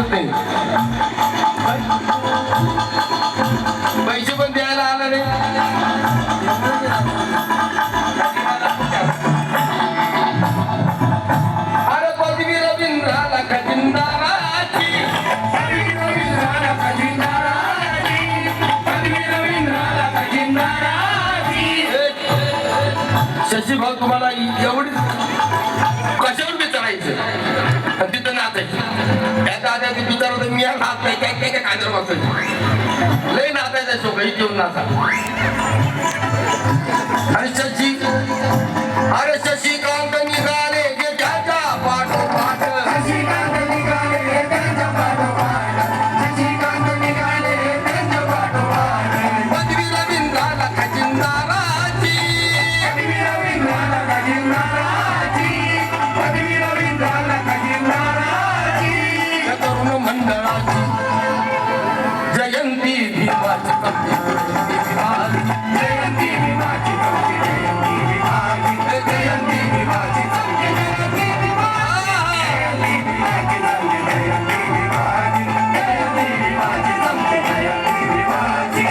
होत नाही. पैसे पण द्यायला आला नाही. अरे पदवी रवींद्राला खजिनदाराची, पदवी रवींद्राला खजिनदाराची, पदवी रवींद्राला खजिनदाराची. शशी भाऊ तुम्हाला एवढी कशावर विचारायचं आणि तिथं नाचायचं. त्याचा आधी आधी विचार होतं मी नाच नाही काय काय काय कांदर बसायचं लय नाचायचं सोबत घेऊन नाचा. आणि शशी अरे शशिकांत निघाले गे त्याच्या पाठोपाठ, शशिकांत निघाले गे त्याच्या पाठोपाठ, शशिकांत निघाले गे त्याच्या पाठोपाठ. पदवी रवींद्राला खजिनदाराची, पदवी रवींद्राला खजिनदाराची, पदवी रवींद्राला खजिनदाराची. तरुण मंडळाची जयंती भीमाची कपटी, जयंती भीमाची कपटी, जयंती भीमाची, जयंती भीमाची कपटी, जयंती भीमाची, जयंती भीमाची कपटी, जयंती भीमाची, जयंती भीमाची कपटी, जयंती भीमाची.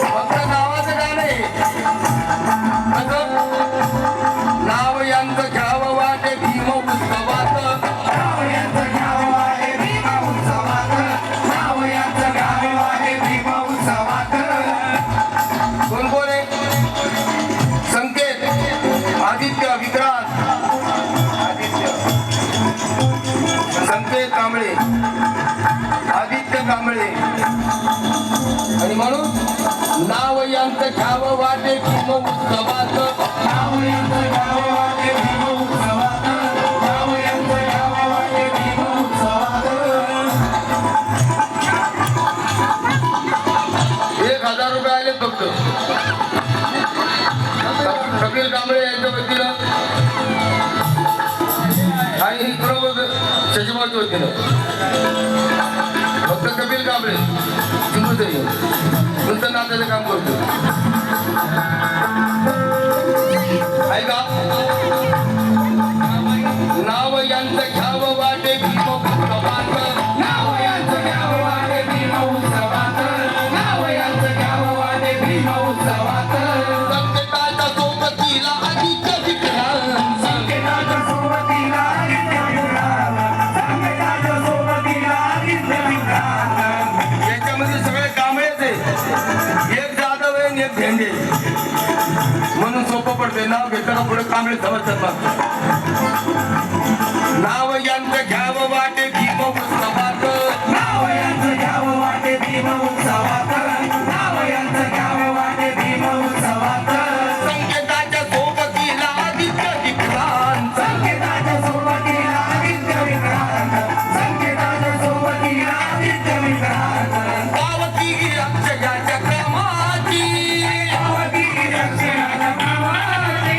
फक्त नावाचं गाणं आहे. नाव यांचं घ्यावं वाटे भीम उत्सवात, नाव यांचं घ्यावं वाटे भीम उत्सवात, नाव यांचं घ्यावं वाटे भीम उत्सवात. कोण कोण आहे? संकेत, आदित्य, विक्रांत, संकेत कांबळे, आदित्य कांबळे. आणि म्हणून नाव यांचं घ्यावं वाटे भीम उत्सवात, नाव यांचं घ्यावं वाटे भीम उत्सवात, नाव यांचं घ्यावं वाटे भीम उत्सवात. 1000 रुपये आले फक्त कपिल कांबळे यांच्या वतीनं आणि बरोबर शशिभाऊच्या वतीनं. फक्त कपिल कांबळे सिंधुदुर्ग नुसतं नाचायचं काम करतो. ऐका, नाव यांचं घ्यावं वाटे भीम उत्सवात, नाव यांचं घ्यावं वाटे भीम उत्सवात, नाव यांचं घ्यावं वाटे भीम उत्सवात. संकेताच्या सोबतीला आदित्य विक्रांत, संकेताच्या सोबतीला आदित्य विक्रांत, संकेताच्या सोबतीला आदित्य विक्रांत. याच्यामध्ये सगळे कांबळेच आहे. एक जाधव आहे आणि एक भेंडे, म्हणून सोपं पडते. नाव घेताना पुढे कांबळे जवळ. नाव यांचं घ्या